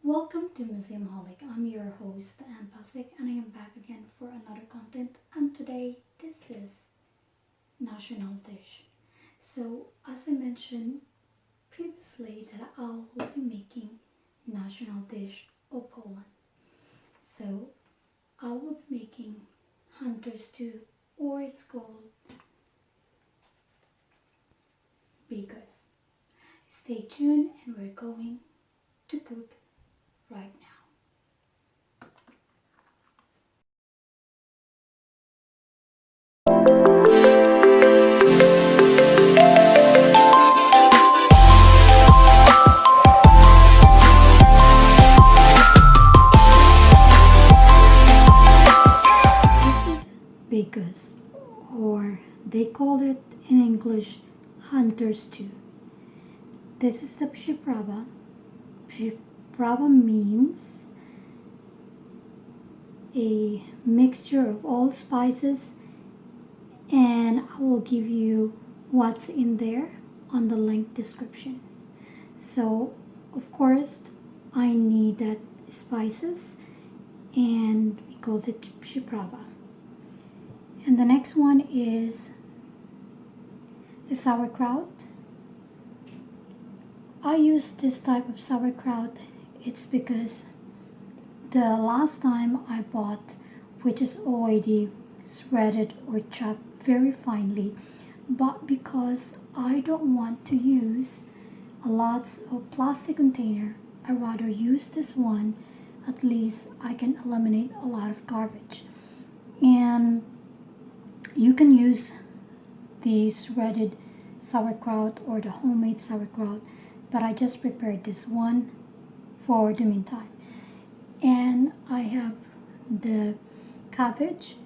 Welcome to MuseumHolic. I'm your host, Ann Pasik, and I am back again for another content. And today, this is national dish. So, as I mentioned previously, that I will be making national dish of Poland. So, I will be making hunter stew, or it's called BIGOS. Stay tuned, and we're going to cook right now. This is BIGOS, or they call it in English hunter stew. This is the PRZYPRAWA. PRZYPRAWA means a mixture of all spices, and I will give you what's in there on the link description. So of course I need that spices, and we call it PRZYPRAWA. And the next one is the sauerkraut. I use this type of sauerkraut. It's because the last time I bought, which is already shredded or chopped very finely, but because I don't want to use a lot of plastic container, I rather use this one. At least I can eliminate a lot of garbage. And you can use the shredded sauerkraut or the homemade sauerkraut, but I just prepared this one for the meantime. And I have the cabbage.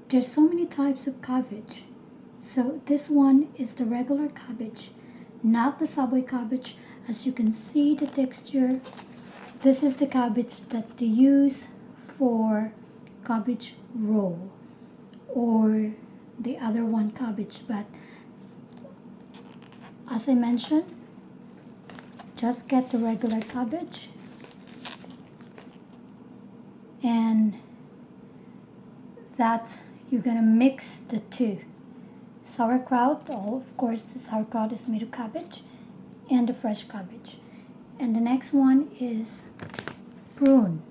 There's so many types of cabbage. So this one is the regular cabbage, not the Subway cabbage. As you can see the texture, this is the cabbage that they use for cabbage roll, or the other one cabbage. But as I mentioned, just get the regular cabbage, and that you're gonna mix the two. Sauerkraut, of course the sauerkraut is made of cabbage, and the fresh cabbage. And the next one is prune.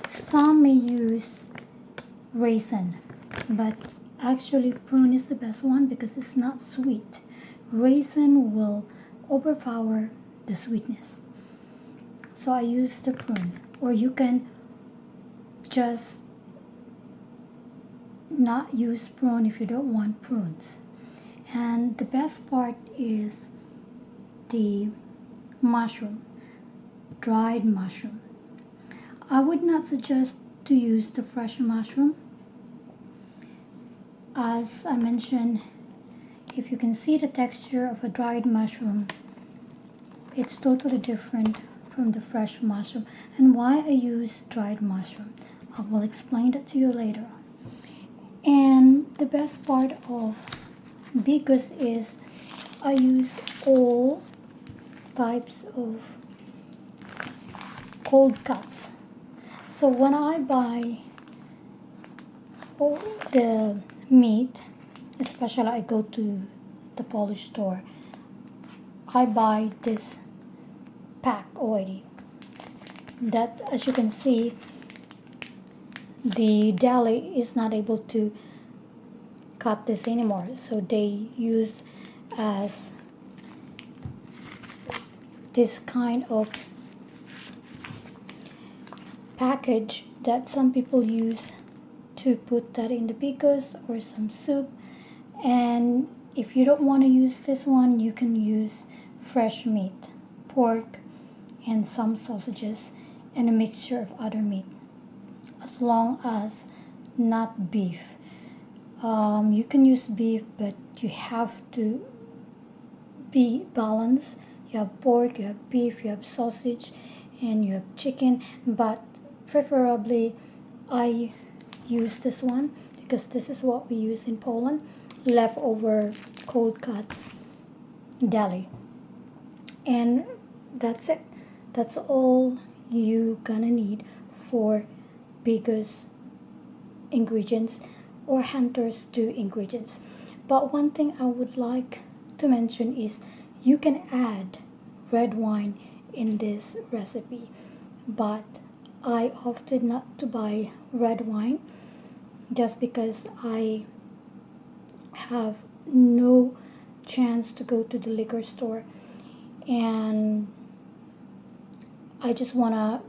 Some may use raisin, but actually prune is the best one because it's not sweet. Raisin will overpower the sweetness. So I use the prune, or you can just not use prune if you don't want prunes. And the best part is the mushroom, dried mushroom. I would not suggest to use the fresh mushroom. As I mentioned, if you can see the texture of a dried mushroom, it's totally different from the fresh mushroom. And why I use dried mushroom, I will explain that to you later on. And the best part of BIGOS is I use all types of cold cuts. So when I buy the meat, especially I go to the Polish store, I buy this pack already. That, as you can see, the Deli is not able to cut this anymore, so they use as this kind of package that some people use to put that in the BIGOS or some soup. And if you don't want to use this one, you can use fresh meat, pork, and some sausages, and a mixture of other meat, as long as not beef. You can use beef, but you have to be balanced. You have pork, you have beef, you have sausage, and you have chicken. But preferably I use this one because this is what we use in Poland. Leftover cold cuts, Deli. And that's it. That's all you gonna need for BIGOS ingredients or Hunter's Stew ingredients. But one thing I would like to mention is you can add red wine in this recipe, but I opted not to buy red wine just because I have no chance to go to the liquor store, and I just wanna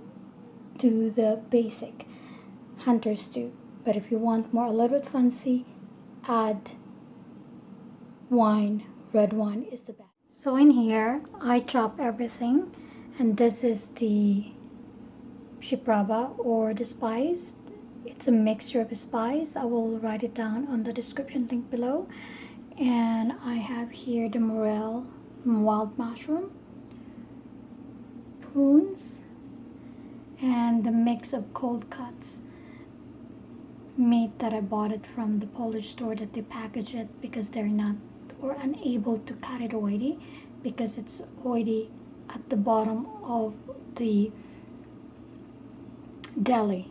do the basic Hunter's Stew. But if you want more a little bit fancy, add wine. Red wine is the best. So in here I chop everything, and this is the PRZYPRAWA or the spice. It's a mixture of spice. I will write it down on the description link below. And I have here the morel wild mushroom, prunes, and the mix of cold cuts meat that I bought it from the Polish store that they package it because they're not or unable to cut it already because it's already at the bottom of the deli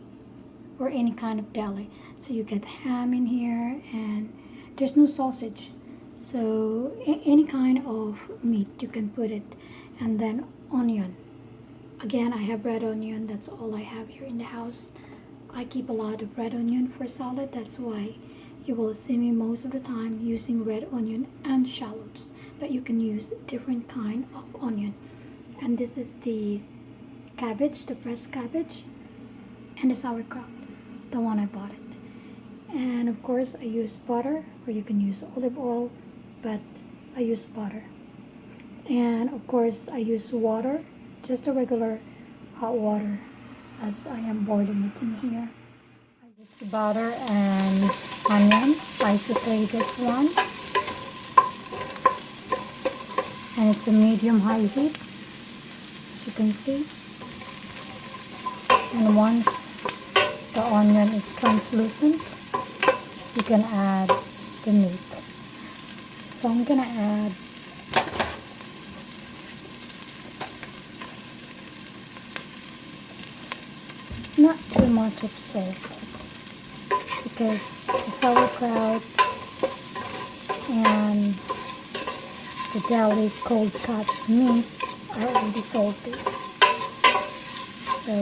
or any kind of deli. So you get ham in here, and there's no sausage, so any kind of meat you can put it. And then onion, again I have red onion. That's all I have here in the house. I keep a lot of red onion for salad. That's why you will see me most of the time using red onion and shallots, but you can use different kind of onion. And this is the cabbage, the fresh cabbage, and the sauerkraut, the one I bought it. And of course I use butter, or you can use olive oil, but I use butter. And of course I use water, just a regular hot water, as I am boiling it in here. I use butter and onion. I saute this one, and it's a medium-high heat, as you can see. And once the onion is translucent, you can add the meat. So I'm gonna add not too much of salt, because the sauerkraut and the deli cold cuts meat are already salty. So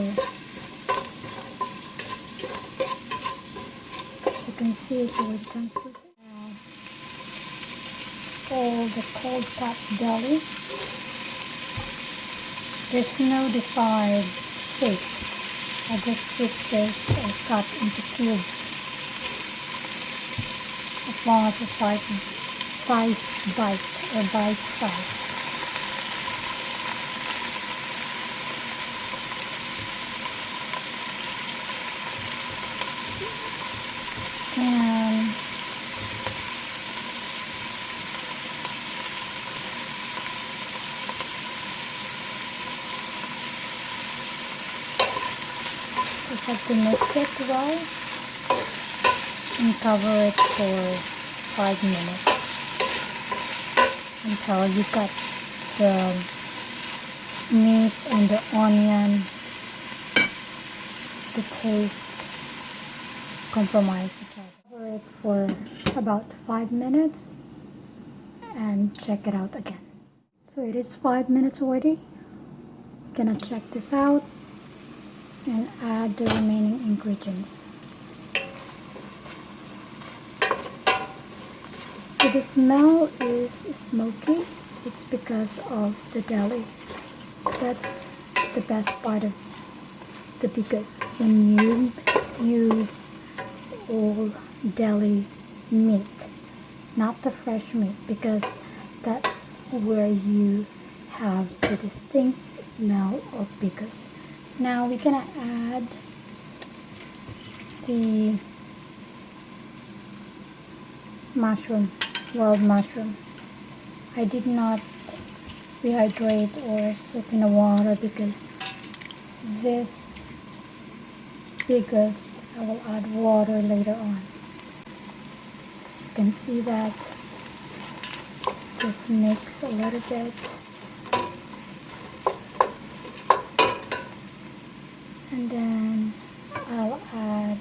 you can see it's already translucent. Now all the cold cut deli, there's no desired shape. I just put this or cut into cubes, as long as it's like bite or bite size. And just have to mix it well and cover it for 5 minutes until you got the meat and the onion, the taste compromise each other. Cover it for about 5 minutes and check it out again. So it is 5 minutes already. I'm gonna check this out and add the remaining ingredients. So the smell is smoky. It's because of the deli. That's the best part of the BIGOS, when you use all deli meat, not the fresh meat, because that's where you have the distinct smell of BIGOS. Now we're gonna add the mushroom, wild mushroom. I did not rehydrate or soak in the water because this BIGOS I will add water later on. You can see that this mix a little bit. And then I'll add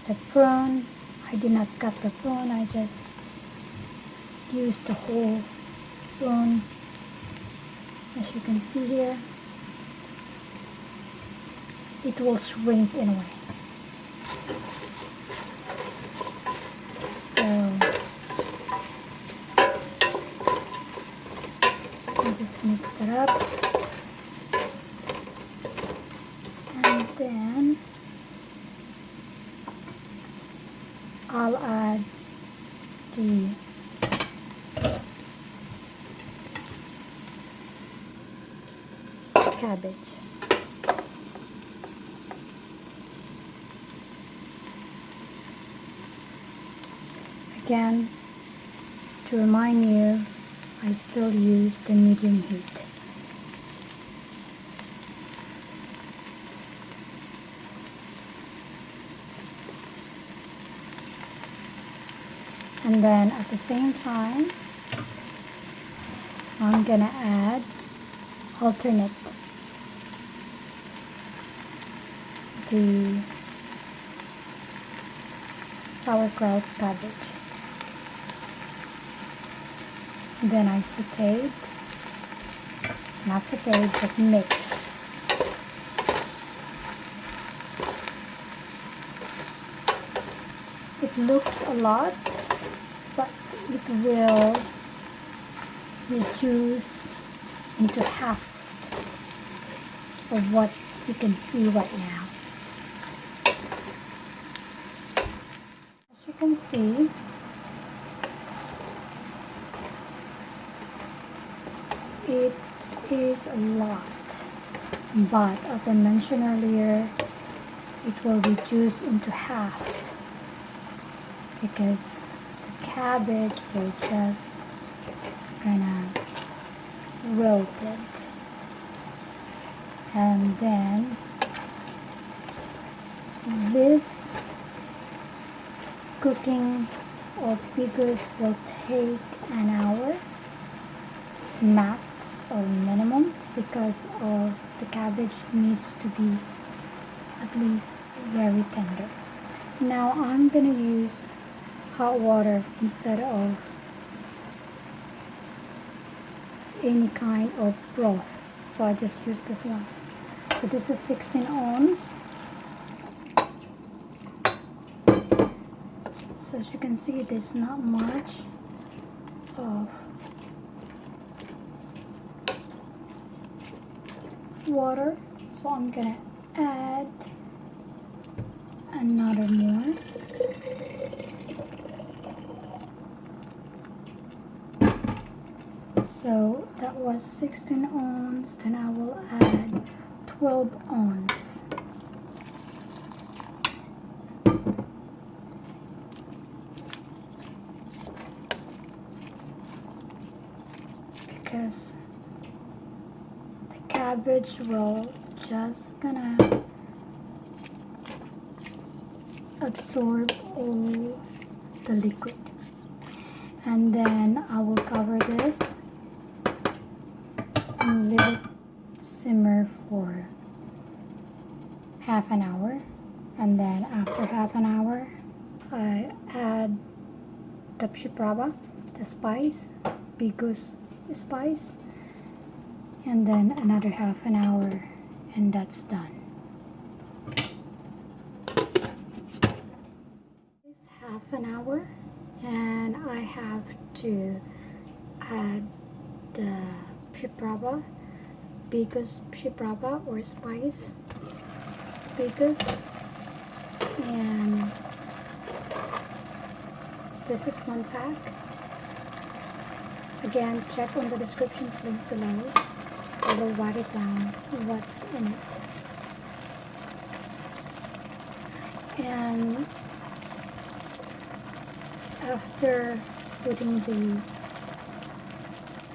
the prune. I did not cut the prune, I just used the whole prune, as you can see here. It will shrink in a way. So I just mix that up, and then I'll add the cabbage. Again, to remind you, I still use the medium heat. And then at the same time, I'm gonna add alternate the sauerkraut cabbage. Then I not sauteed, but mix. It looks a lot, but it will reduce into half of what you can see right now. As you can see, it is a lot, but as I mentioned earlier, it will reduce into half because the cabbage will just gonna wilt it. And then this cooking of bigos will take an hour max or minimum, because of the cabbage needs to be at least very tender. Now I'm gonna use hot water instead of any kind of broth, so I just use this one. So this is 16 ounce. So as you can see, there's not much of water, so I'm gonna add another more. So that was 16 ounce, then I will add 12 ounce. Because the cabbage will just gonna absorb all the liquid. And then I will cover this and leave it simmer for half an hour. And then after half an hour, I add the PRZYPRAWA, the spice, BIGOS Spice, and then another half an hour, and that's done. It's half an hour, and I have to add the PRZYPRAWA, BIGOS PRZYPRAWA or spice BIGOS, and this is 1 pack. Again, check on the description link below. I will write it down what's in it. And after putting the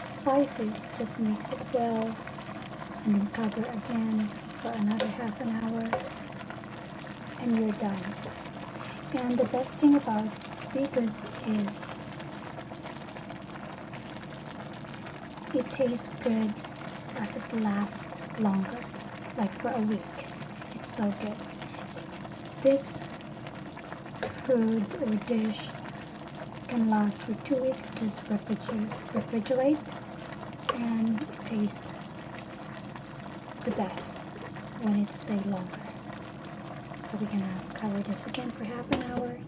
spices, just mix it well and then cover again for another half an hour, and you're done. And the best thing about BIGOS is it tastes good as it lasts longer, like for a week. It's still good. This food or dish can last for 2 weeks. Just refrigerate and taste the best when it stays longer. So we're gonna cover this again for half an hour